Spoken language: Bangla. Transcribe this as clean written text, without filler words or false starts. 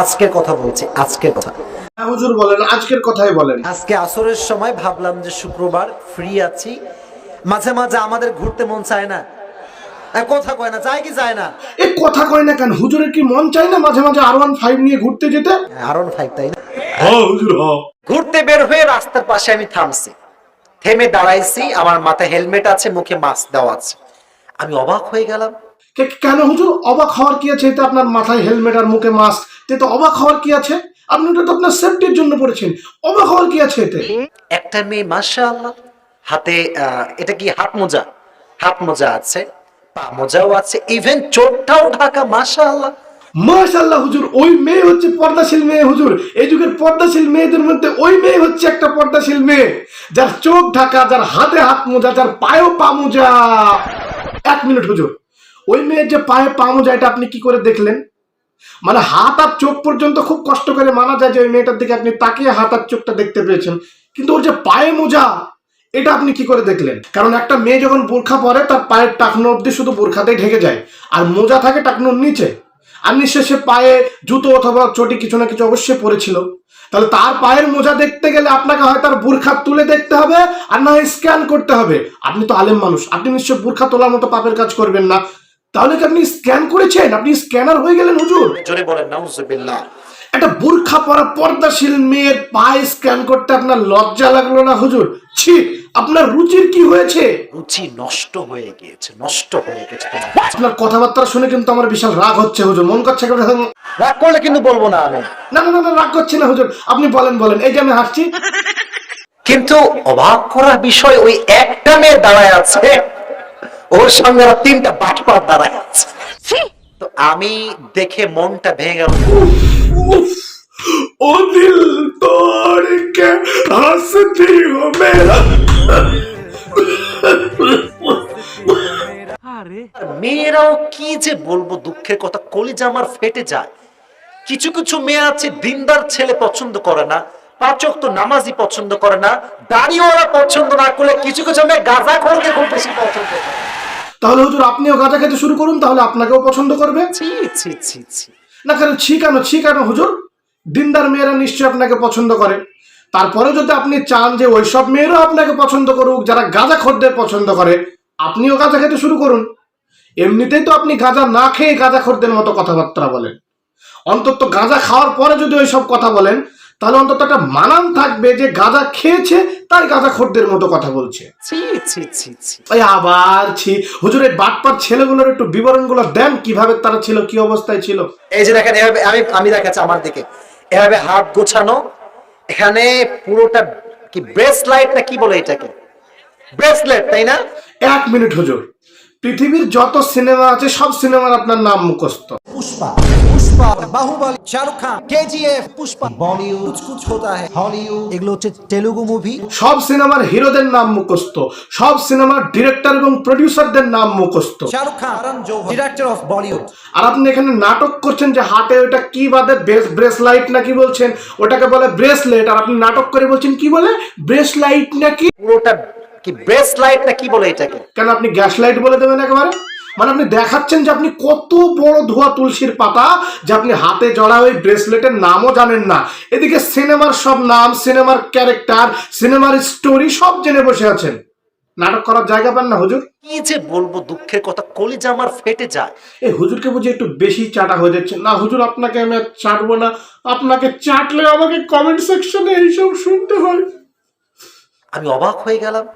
আজকের কথা বলছি, আজকের কথা। হুজুর বলেন, আজকের কথাই বলেন। আজকে আসরের সময় ভাবলাম যে শুক্রবার ফ্রি আছি, মাঝে মাঝে আমাদের ঘুরতে মন চায় না? কথা কয় না, যায় কি যায় না? এ কথা কয় না কেন? হুজুরের কি মন চাই না মাঝে মাঝে R15 নিয়ে ঘুরতে যেতে? R15, তাই না? হ্যাঁ হুজুর, হ্যাঁ। ঘুরতে বের হয়ে রাস্তার পাশে আমি থামছি, থেমে দাঁড়াইছি, আমার মাথায় হেলমেট আছে, মুখে মাস্ক দেওয়া আছে। আমি অবাক হয়ে গেলাম। কেন হুজুর অবাক হওয়ার কি আছে? এতে আপনার মাথায় হেলমেট আর মুখে মাস্ক, এতে অবাক হওয়ার কি আছে? আপনি ওটা তো আপনার সেফটির জন্য পড়েছেন, অবাক হওয়ার কি আছে এতে? একটা মেয়ে মাশাআল্লাহ হাতে এটা কি হাত মোজা, হাত মোজা আছে, পা মোজাও আছে, ইভেন চোখটাও ঢাকা, মাশাআল্লাহ। মাশাআল্লাহ হুজুর, ওই মেয়ে হচ্ছে পর্দাশীল মেয়ে হুজুর। এই যুগের পর্দাশীল মেয়েদের মধ্যে ওই মেয়ে হচ্ছে একটা পর্দাশীল মেয়ে, যার চোখ ঢাকা, যার হাতে হাত মোজা, যার পায়েও পা মোজা। 1 মিনিট হুজুর, ওই মেয়ের যে পায়ে পা মোজা, এটা আপনি কি করে দেখলেন? মানে হাত আর চোখ পর্যন্ত খুব কষ্ট করে মানা যায় যে ওই মেয়েটার দিকে আপনি তাকিয়ে হাত আর চোখটা দেখতে পেয়েছেন, কিন্তু ওর যে পায়ে মোজা, এটা আপনি কি করে দেখলেন? কারণ একটা মেয়ে যখন বোরখা পরে তার পায়ের টাকনো অব্দি শুধু বোরখাতেই ঢেকে যায়, আর মোজা থাকে টাকনোর নিচে। আর নিঃশেষে পায়ে জুতো অথবা চটি কিছু না কিছু অবশ্যই পরেছিল। তাহলে তার পায়ের মোজা দেখতে গেলে আপনাকে হয় তার বোরখা তুলে দেখতে হবে, আর না স্ক্যান করতে হবে। আপনি তো আলেম মানুষ, আপনি নিশ্চয় বোরখা তোলার মতো পাপের কাজ করবেন না। তাহলে কি আপনি স্ক্যান করেছেন? আপনি স্ক্যানার হয়ে গেলেন হুজুর। জোরে বলেন নাউজুবিল্লাহ। একটা বোরখা পরা পর্দাশীল মেয়ের পায়ে স্ক্যান করতে আপনার লজ্জা লাগলো না হুজুর? ছি, আপনার রুচির কি হয়েছে? রুচি নষ্ট হয়ে গিয়েছে, নষ্ট হয়ে গেছে। আপনার কথাবার্তা শুনে কিন্তু আমার বিশাল রাগ হচ্ছে হুজুর, মন করছে। রাগ করলে কিন্তু বলবো না আমি। না না না, রাগ করছি না হুজুর, আপনি বলেন বলেন, এই যে আমি হাসছি। কিন্তু অবাক করার বিষয়, ওই একটা মেয়ে দাঁড়ায় আছে, ওর সঙ্গে আরো 3টা বাটপার দাঁড়ায় আছে। তো আমি দেখে মনটা ভেঙে গেল। ও দিল তোড় কে হাসতি হো মেরা। মেয়েরাও কি যে বলবো, দুঃখের কথা, কলিজা আমার ফেটে যায়। কিছু কিছু মেয়ে আছে দিনদার ছেলে পছন্দ করে না, 5 ওয়াক্ত নামাজি পছন্দ করে না, দাড়িওয়ালা পছন্দ না করলে কিছু কিছু মেয়ে গাঁজাখোরকে খুব বেশি পছন্দ করে। তাহলে হুজুর আপনিও গাঁজা খেতে শুরু করুন, তাহলে আপনাকেও পছন্দ করবে। ছি ছি ছি ছি। না কেন, ছি কেন হুজুর? দিনদার মেয়েরা নিশ্চয়ই আপনাকে পছন্দ করে। তারপরে যদি আপনি চান যে ওইসব মেয়েরাও আপনাকে পছন্দ করুক যারা গাঁজা খোরদের পছন্দ করে, আপনিও গাঁজা খেতে শুরু করুন। এমনিতেই তো আপনি গাঁজা না খেয়ে গাঁজা খোরদের মতো কথাবার্তা বলেন। অন্তত গাঁজা খাওয়ার পরে যদি ওইসব কথা বলেন, তাহলে অন্তত একটা মানান থাকবে যে গাঁজা খেয়েছে তাই গাঁজা খোরদের মতো কথা বলছে। ছি ছি ছি ছি। আবার ছি হুজুর, এই বাটপার ছেলেগুলোর একটু বিবরণগুলো দেন, কিভাবে তারা ছিল, কি অবস্থায় ছিল। এই যে দেখেন, এভাবে আমি দেখাচ্ছি আমার দিকে, এভাবে হাত গোছানো, এখানে পুরোটা কি ব্রেসলাইট না কি বলে এটাকে, ব্রেসলেট, তাই না? 1 মিনিট হুজুর, পৃথিবীর যত সিনেমা আছে সব সিনেমার আপনার নাম মুখস্থ। पुष्पा, पुष्पा, बाहुबली, शाहरुख खान, KGF, पुष्पा, बॉलीवुड, कुछ कुछ होता है, हॉलीवुड, এগুলো হচ্ছে তেলুগু মুভি। সব সিনেমার হিরোদের নাম মুখস্থ, সব সিনেমার ডিরেক্টর এবং প্রডিউসারদের নাম মুখস্থ। Shahrukh Khan, Karan Johar, director of Bollywood. আর আপনি এখানে নাটক করছেন যে হাতে ওটা কি বাদে, ব্রেসলাইট নাকি বলছেন, ওটাকে বলে ব্রেসলেট, আর আপনি নাটক করে বলছেন কি বলে, ব্রেসলাইট নাকি। পুরোটা কি ব্রেসলাইট না কি বলে এটাকে? কেন আপনি গ্যাস লাইট বলে দেবেন একেবারে? মানে আপনি দেখাচ্ছেন যে আপনি কত বড় ধোয়া তুলসীর পাতা, যে আপনি হাতে জড়া ওই ব্রেসলেটের নামও জানেন না। এদিকে সিনেমার সব নাম, সিনেমার ক্যারেক্টার, সিনেমার স্টোরি সব জেনে বসে আছেন, নাটক করার জায়গা পান না হুজুর। কি যে বলবো, দুঃখের কথা, কলিজা আমার ফেটে যায়। এই হুজুরকে বুঝি একটু বেশি চাটা হয়ে যাচ্ছে না হুজুর? আপনাকে আমি আর চাটবো না, আপনাকে চাটলে আমাকে কমেন্ট সেকশনে এইসব শুনতে হয়। আমি অবাক হয়ে গেলাম।